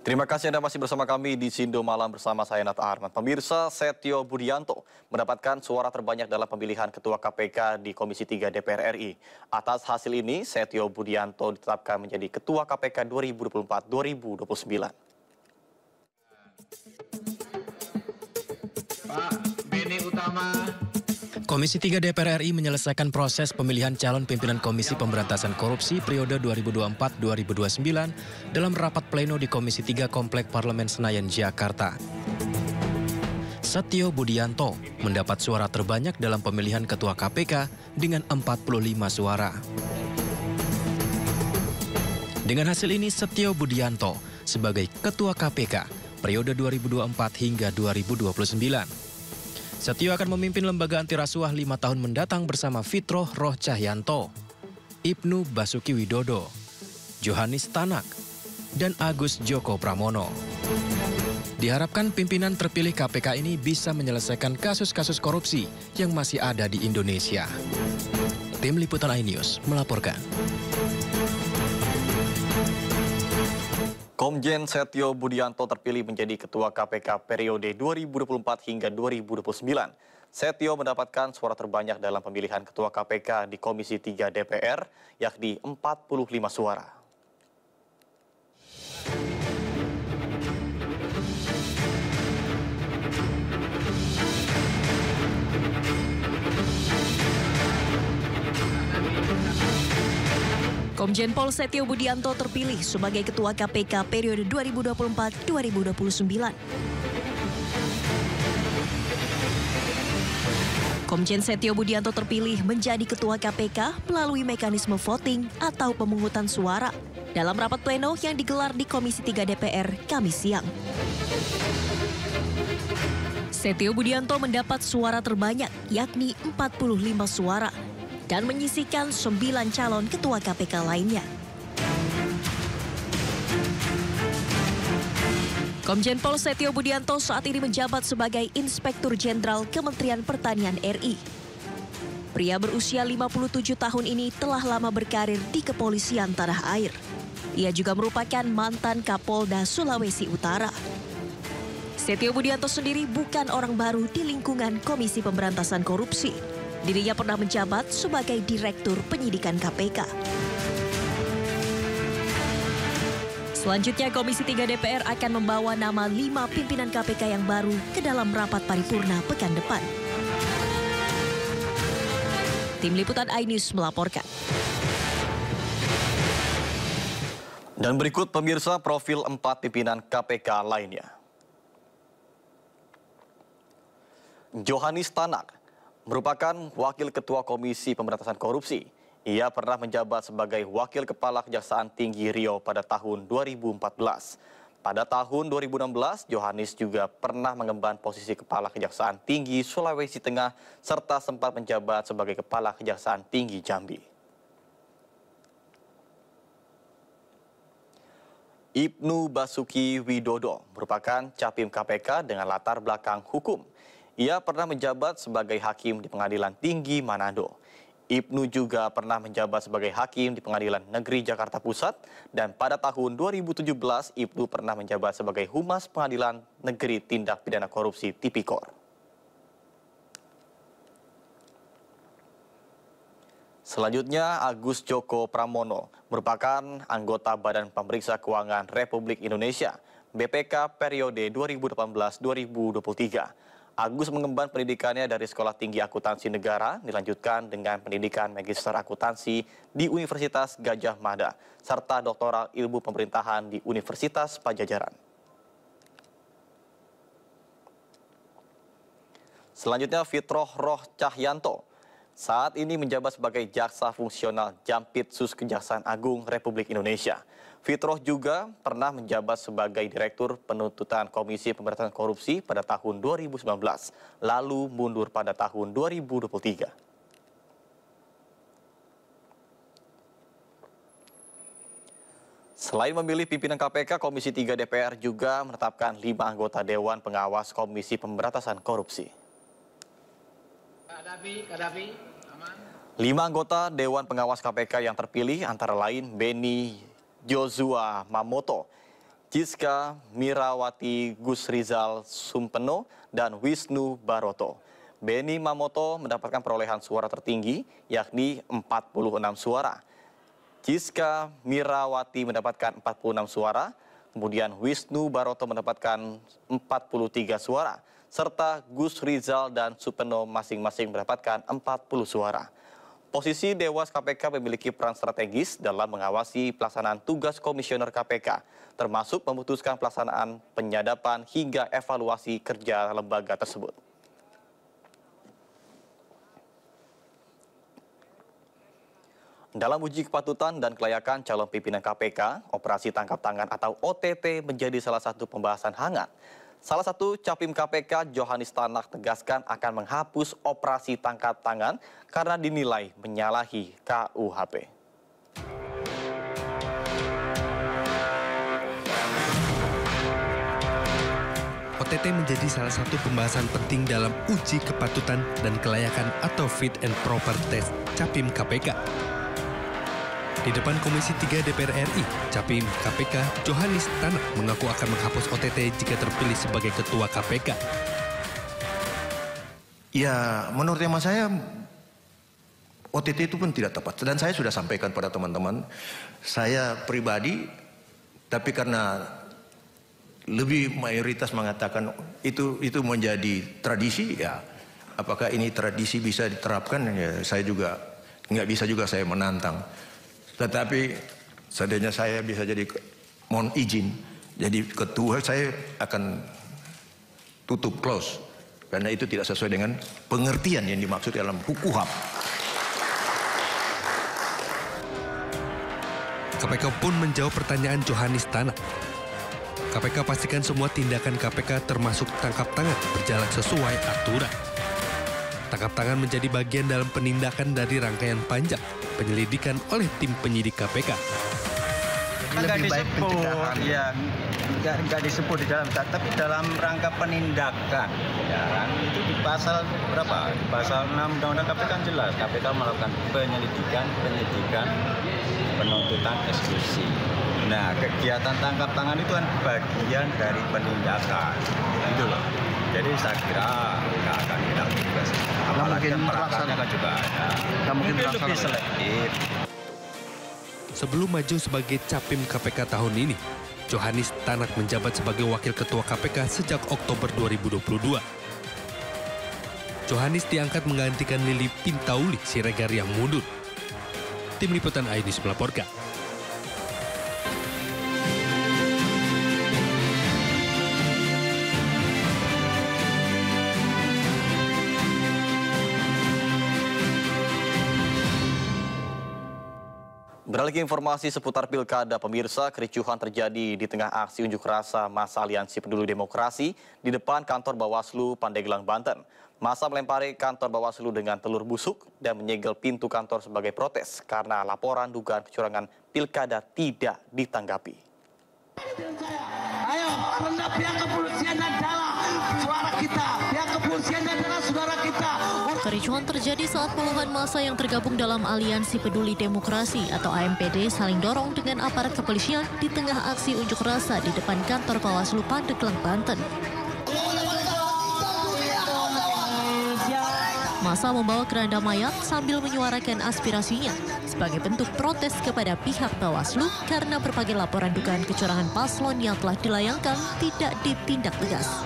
Terima kasih Anda masih bersama kami di Sindo Malam bersama saya Nata Arman. Pemirsa, Setio Budianto mendapatkan suara terbanyak dalam pemilihan Ketua KPK di Komisi 3 DPR RI. Atas hasil ini, Setio Budianto ditetapkan menjadi Ketua KPK 2024-2029. Pak Beni Utama. Komisi 3 DPR RI menyelesaikan proses pemilihan calon pimpinan Komisi Pemberantasan Korupsi periode 2024-2029 dalam rapat pleno di Komisi 3 Komplek Parlemen Senayan, Jakarta. Setio Budianto mendapat suara terbanyak dalam pemilihan Ketua KPK dengan 45 suara. Dengan hasil ini, Setio Budianto sebagai Ketua KPK periode 2024 hingga 2029. Setio akan memimpin lembaga anti rasuah 5 tahun mendatang bersama Fitroh Roh Cahyanto, Ibnu Basuki Widodo, Johanis Tanak, dan Agus Joko Pramono. Diharapkan pimpinan terpilih KPK ini bisa menyelesaikan kasus-kasus korupsi yang masih ada di Indonesia. Tim Liputan iNews melaporkan. Komjen Setio Budianto terpilih menjadi Ketua KPK periode 2024 hingga 2029. Setio mendapatkan suara terbanyak dalam pemilihan Ketua KPK di Komisi 3 DPR, yakni 45 suara. Komjen Pol Setio Budianto terpilih sebagai Ketua KPK periode 2024-2029. Komjen Setio Budianto terpilih menjadi Ketua KPK melalui mekanisme voting atau pemungutan suara dalam rapat pleno yang digelar di Komisi 3 DPR Kamis siang. Setio Budianto mendapat suara terbanyak, yakni 45 suara, dan menyisihkan 9 calon ketua KPK lainnya. Komjen Pol Setio Budianto saat ini menjabat sebagai Inspektur Jenderal Kementerian Pertanian RI. Pria berusia 57 tahun ini telah lama berkarir di kepolisian tanah air. Ia juga merupakan mantan Kapolda Sulawesi Utara. Setio Budianto sendiri bukan orang baru di lingkungan Komisi Pemberantasan Korupsi. Dirinya pernah menjabat sebagai Direktur Penyidikan KPK. Selanjutnya, Komisi 3 DPR akan membawa nama 5 pimpinan KPK yang baru ke dalam rapat paripurna pekan depan. Tim Liputan iNews melaporkan. Dan berikut pemirsa profil 4 pimpinan KPK lainnya. Johanis Tanak merupakan Wakil Ketua Komisi Pemberantasan Korupsi. Ia pernah menjabat sebagai Wakil Kepala Kejaksaan Tinggi Riau pada tahun 2014. Pada tahun 2016, Johanis juga pernah mengemban posisi Kepala Kejaksaan Tinggi Sulawesi Tengah serta sempat menjabat sebagai Kepala Kejaksaan Tinggi Jambi. Ibnu Basuki Widodo merupakan capim KPK dengan latar belakang hukum. Ia pernah menjabat sebagai hakim di Pengadilan Tinggi Manado. Ibnu juga pernah menjabat sebagai hakim di Pengadilan Negeri Jakarta Pusat, dan pada tahun 2017 Ibnu pernah menjabat sebagai Humas Pengadilan Negeri Tindak Pidana Korupsi Tipikor. Selanjutnya, Agus Joko Pramono merupakan anggota Badan Pemeriksa Keuangan Republik Indonesia (BPK) periode 2018-2023. Agus mengemban pendidikannya dari Sekolah Tinggi Akuntansi Negara, dilanjutkan dengan pendidikan Magister Akuntansi di Universitas Gadjah Mada, serta Doktoral Ilmu Pemerintahan di Universitas Padjadjaran. Selanjutnya, Fitroh Roh Cahyanto saat ini menjabat sebagai Jaksa Fungsional Jampitsus Kejaksaan Agung Republik Indonesia. Fitroh juga pernah menjabat sebagai Direktur Penuntutan Komisi Pemberantasan Korupsi pada tahun 2019, lalu mundur pada tahun 2023. Selain memilih pimpinan KPK, Komisi 3 DPR juga menetapkan 5 anggota Dewan Pengawas Komisi Pemberantasan Korupsi. 5 anggota Dewan Pengawas KPK yang terpilih antara lain Beni Joshua Mamoto, Jiska Mirawati Gusrizal Sumpeno, dan Wisnu Baroto. Beni Mamoto mendapatkan perolehan suara tertinggi, yakni 46 suara. Jiska Mirawati mendapatkan 46 suara, kemudian Wisnu Baroto mendapatkan 43 suara, serta Gus Rizal dan Supeno masing-masing mendapatkan 40 suara. Posisi Dewas KPK memiliki peran strategis dalam mengawasi pelaksanaan tugas komisioner KPK, termasuk memutuskan pelaksanaan penyadapan hingga evaluasi kerja lembaga tersebut. Dalam uji kepatutan dan kelayakan calon pimpinan KPK, operasi tangkap tangan atau OTT menjadi salah satu pembahasan hangat. Salah satu Capim KPK, Johanis Tanak, tegaskan akan menghapus operasi tangkap tangan karena dinilai menyalahi KUHP. OTT menjadi salah satu pembahasan penting dalam uji kepatutan dan kelayakan atau fit and proper test Capim KPK. Di depan Komisi 3 DPR RI, Capim KPK Johanis Tanak mengaku akan menghapus OTT jika terpilih sebagai Ketua KPK. Ya, menurut hemat saya, OTT itu pun tidak tepat. Dan saya sudah sampaikan pada teman-teman, saya pribadi, tapi karena lebih mayoritas mengatakan itu menjadi tradisi, ya apakah ini tradisi bisa diterapkan, ya saya juga nggak bisa juga saya menantang. Tetapi seandainya saya bisa jadi, mohon izin, jadi ketua, saya akan tutup close. Karena itu tidak sesuai dengan pengertian yang dimaksud dalam KUHP. KPK pun menjawab pertanyaan Johanis Tanak. KPK pastikan semua tindakan KPK termasuk tangkap tangan berjalan sesuai aturan. Tangkap tangan menjadi bagian dalam penindakan dari rangkaian panjang penyelidikan oleh tim penyidik KPK. Nggak disebut, ya nggak disebut di dalam, tapi dalam rangka penindakan, ya kan? Itu di pasal berapa? Di pasal 6 Undang-Undang KPK kan jelas, KPK melakukan penyidikan, penuntutan, eksekusi. Nah, kegiatan tangkap tangan itu kan bagian dari penindakan, gitu loh. Jadi saya kira nggak akan hilang juga sih. Apalagi pelaksanaannya kan juga ada. Itu lebih selektif. Sebelum maju sebagai Capim KPK tahun ini, Johanis Tanak menjabat sebagai Wakil Ketua KPK sejak Oktober 2022. Johanis diangkat menggantikan Lili Pintauli Siregar yang mundur. Tim Liputan iNews melaporkan. Beralih ke informasi seputar pilkada, pemirsa, kericuhan terjadi di tengah aksi unjuk rasa massa Aliansi Peduli Demokrasi di depan kantor Bawaslu Pandeglang, Banten. Massa melempari kantor Bawaslu dengan telur busuk dan menyegel pintu kantor sebagai protes karena laporan dugaan kecurangan pilkada tidak ditanggapi. Ayo, karena pihak kepolisian adalah suara kita, pihak kepolisian adalah saudara kita. Kericuhan terjadi saat puluhan massa yang tergabung dalam Aliansi Peduli Demokrasi atau AMPD saling dorong dengan aparat kepolisian di tengah aksi unjuk rasa di depan kantor Bawaslu Pandeglang, Banten. Massa membawa keranda mayat sambil menyuarakan aspirasinya sebagai bentuk protes kepada pihak Bawaslu karena berbagai laporan dugaan kecurangan paslon yang telah dilayangkan tidak ditindak tegas.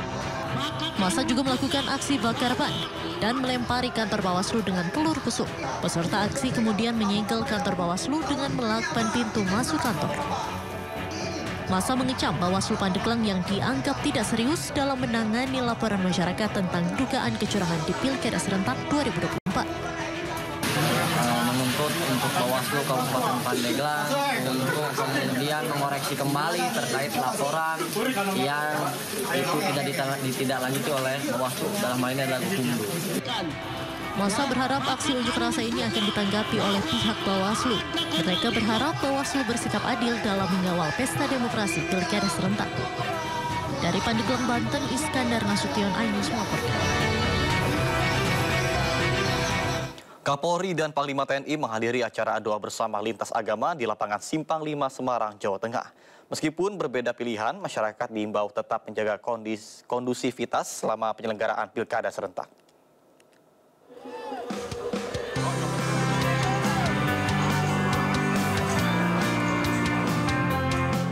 Massa juga melakukan aksi bakar ban dan melempari kantor Bawaslu dengan telur busuk. Peserta aksi kemudian menyegel kantor Bawaslu dengan melakban pintu masuk kantor. Massa mengecam Bawaslu Pandeglang yang dianggap tidak serius dalam menangani laporan masyarakat tentang dugaan kecurangan di Pilkada Serentak 2024. Menuntut untuk Bawaslu Kabupaten Pandeglang untuk kemudian mengoreksi kembali terkait laporan yang itu tidak ditindaklanjuti oleh Bawaslu, dalam hal ini adalah Kumdu. Massa berharap aksi unjuk rasa ini akan ditanggapi oleh pihak Bawaslu. Mereka berharap Bawaslu bersikap adil dalam mengawal pesta demokrasi Pilkada Serentak. Dari Pandeglang, Banten, Iskandar Nasution, iNews melaporkan. Kapolri dan Panglima TNI menghadiri acara doa bersama lintas agama di lapangan Simpang 5 Semarang, Jawa Tengah. Meskipun berbeda pilihan, masyarakat diimbau tetap menjaga kondusivitas selama penyelenggaraan pilkada serentak.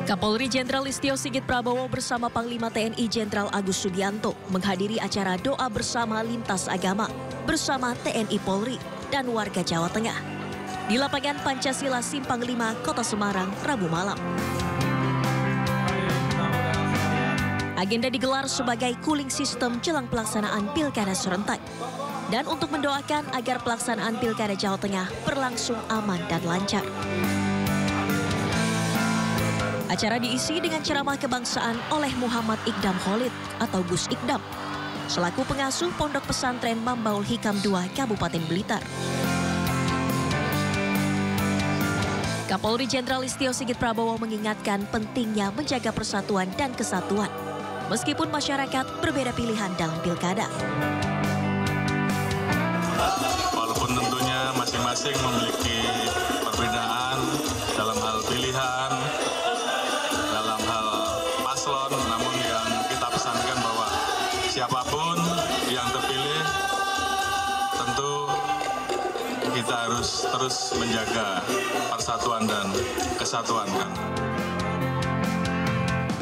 Kapolri Jenderal Listio Sigit Prabowo bersama Panglima TNI Jenderal Agus Subianto menghadiri acara doa bersama lintas agama bersama TNI Polri dan warga Jawa Tengah di lapangan Pancasila Simpang 5, Kota Semarang, Rabu malam. Agenda digelar sebagai cooling system jelang pelaksanaan pilkada serentak dan untuk mendoakan agar pelaksanaan pilkada Jawa Tengah berlangsung aman dan lancar. Acara diisi dengan ceramah kebangsaan oleh Muhammad Ikdam Khalid atau Gus Ikdam, selaku pengasuh Pondok Pesantren Mambaul Hikam II, Kabupaten Blitar. Kapolri Jenderal Listio Sigit Prabowo mengingatkan pentingnya menjaga persatuan dan kesatuan, meskipun masyarakat berbeda pilihan dalam pilkada. Walaupun tentunya masing-masing memiliki perbedaan dalam hal pilihan, dalam hal paslon, namun yang kita pesankan bahwa siapapun yang terpilih tentu kita harus terus menjaga persatuan dan kesatuan.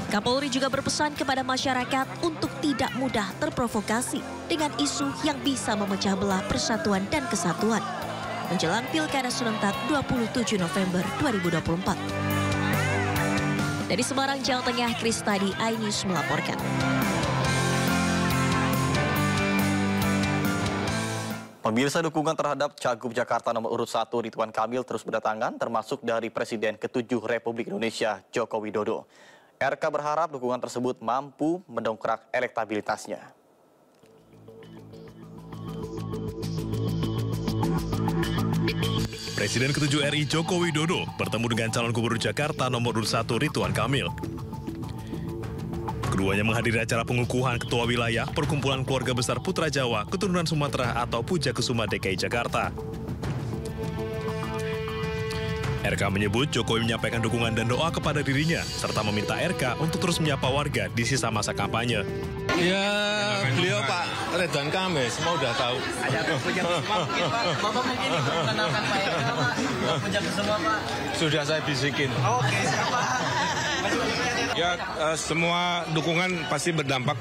Kapolri juga berpesan kepada masyarakat untuk tidak mudah terprovokasi dengan isu yang bisa memecah belah persatuan dan kesatuan menjelang Pilkada serentak 27 November 2024. Dari Semarang, Jawa Tengah, Kristadi, iNews melaporkan. Pemirsa, dukungan terhadap Cagup Jakarta nomor urut 1 Ridwan Kamil terus berdatangan, termasuk dari Presiden ke-7 Republik Indonesia, Joko Widodo. RK berharap dukungan tersebut mampu mendongkrak elektabilitasnya. Presiden ke-7 RI Joko Widodo bertemu dengan calon gubernur Jakarta nomor urut 1 Ridwan Kamil. Keduanya menghadiri acara pengukuhan Ketua Wilayah Perkumpulan Keluarga Besar Putra Jawa Keturunan Sumatera atau Pujakusuma DKI Jakarta. RK menyebut Jokowi menyampaikan dukungan dan doa kepada dirinya, serta meminta RK untuk terus menyapa warga di sisa masa kampanye. Ya, beliau Pak Ridwan Kamil, semua udah tahu. Ada Pujakusuma mungkin Pak, Bapak mungkin mengenalkan Pak RK Pak, Pujakusuma Pak. Sudah saya bisikin. Oke, siapa? Ya, semua dukungan pasti berdampak,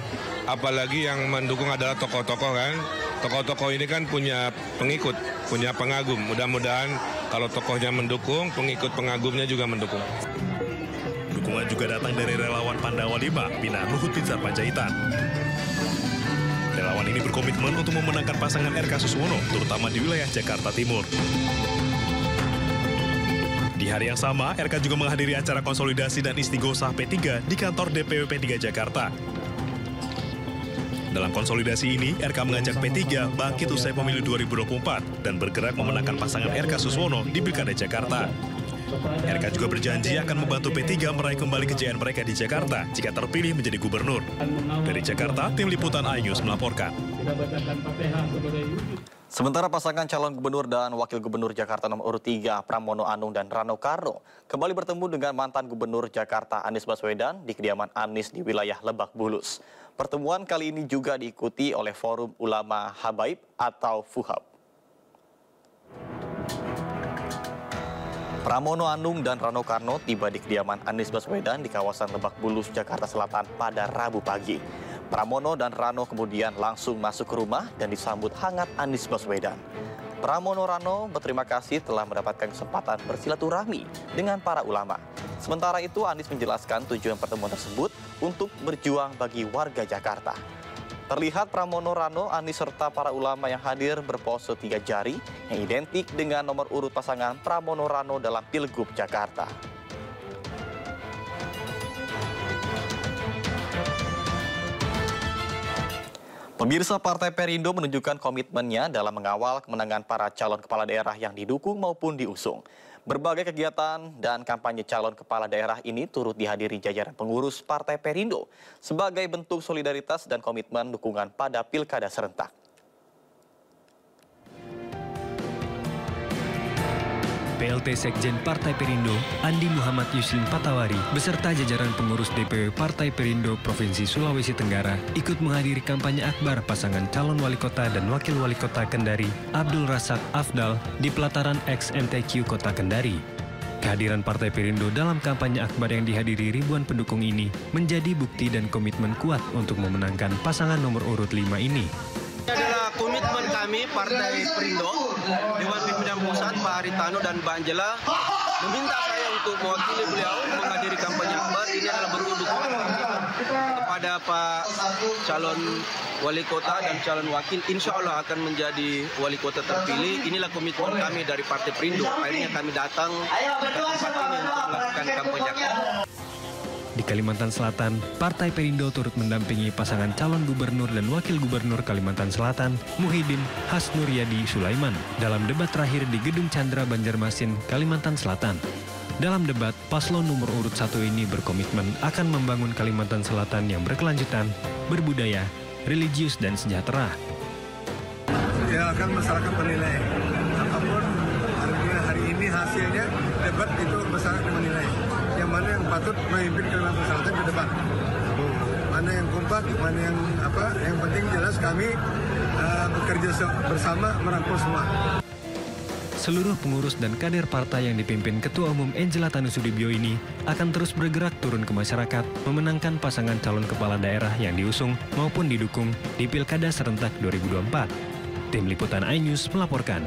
apalagi yang mendukung adalah tokoh-tokoh kan. Tokoh-tokoh ini kan punya pengikut, punya pengagum. Mudah-mudahan kalau tokohnya mendukung, pengikut-pengagumnya juga mendukung. Dukungan juga datang dari relawan Pandawa 5, binaan Luhut Binsar Panjaitan. Relawan ini berkomitmen untuk memenangkan pasangan RK Suswono, terutama di wilayah Jakarta Timur. Di hari yang sama, RK juga menghadiri acara konsolidasi dan istighosah P3 di kantor DPW P3 Jakarta. Dalam konsolidasi ini, RK mengajak P3 bangkit usai pemilu 2024 dan bergerak memenangkan pasangan RK Suswono di Pilkada Jakarta. RK juga berjanji akan membantu P3 meraih kembali kejayaan mereka di Jakarta jika terpilih menjadi gubernur. Dari Jakarta, tim liputan iNews melaporkan. Sementara pasangan calon gubernur dan wakil gubernur Jakarta nomor urut 3 Pramono Anung dan Rano Karno kembali bertemu dengan mantan gubernur Jakarta Anies Baswedan di kediaman Anies di wilayah Lebak Bulus. Pertemuan kali ini juga diikuti oleh Forum Ulama Habaib atau FUHAB. Pramono Anung dan Rano Karno tiba di kediaman Anies Baswedan di kawasan Lebak Bulus, Jakarta Selatan pada Rabu pagi. Pramono dan Rano kemudian langsung masuk ke rumah dan disambut hangat Anies Baswedan. Pramono Rano berterima kasih telah mendapatkan kesempatan bersilaturahmi dengan para ulama. Sementara itu Anies menjelaskan tujuan pertemuan tersebut untuk berjuang bagi warga Jakarta. Terlihat Pramono Rano, Anies serta para ulama yang hadir berpose 3 jari yang identik dengan nomor urut pasangan Pramono Rano dalam Pilgub Jakarta. Pemirsa, Partai Perindo menunjukkan komitmennya dalam mengawal kemenangan para calon kepala daerah yang didukung maupun diusung. Berbagai kegiatan dan kampanye calon kepala daerah ini turut dihadiri jajaran pengurus Partai Perindo sebagai bentuk solidaritas dan komitmen dukungan pada pilkada serentak. PLT Sekjen Partai Perindo, Andi Muhammad Yuslim Patawari, beserta jajaran pengurus DPW Partai Perindo Provinsi Sulawesi Tenggara, ikut menghadiri kampanye akbar pasangan calon wali kota dan wakil wali kota Kendari, Abdul Razak Afdal, di pelataran XMTQ Kota Kendari. Kehadiran Partai Perindo dalam kampanye akbar yang dihadiri ribuan pendukung ini menjadi bukti dan komitmen kuat untuk memenangkan pasangan nomor urut 5 ini. Ini adalah komitmen kami Partai Perindo, Dewan Pimpinan Pusat Pak Haritano dan Mbak Angela meminta saya untuk mewakili beliau menghadiri kampanye akbar. Ini adalah bentuk dukungan kepada Pak calon wali kota dan calon wakil, insya Allah akan menjadi wali kota terpilih. Inilah komitmen kami dari Partai Perindo. Akhirnya kami datang ke tempat ini untuk melakukan kampanye akbar. Di Kalimantan Selatan, Partai Perindo turut mendampingi pasangan calon gubernur dan wakil gubernur Kalimantan Selatan, Muhyiddin Hasnuryadi Sulaiman, dalam debat terakhir di Gedung Chandra Banjarmasin, Kalimantan Selatan. Dalam debat, paslon nomor urut 1 ini berkomitmen akan membangun Kalimantan Selatan yang berkelanjutan, berbudaya, religius, dan sejahtera. Ya, akan masyarakat menilai. Apapun hari ini hasilnya, debat itu masyarakat menilai. Yang mana yang patut memimpin Kalimantan Selatan ke depan. Mana yang kompak, mana yang apa, yang penting jelas kami bekerja bersama merangkul semua. Seluruh pengurus dan kader partai yang dipimpin Ketua Umum Angela Tanusudibyo ini akan terus bergerak turun ke masyarakat, memenangkan pasangan calon kepala daerah yang diusung maupun didukung di Pilkada Serentak 2024. Tim Liputan iNews melaporkan.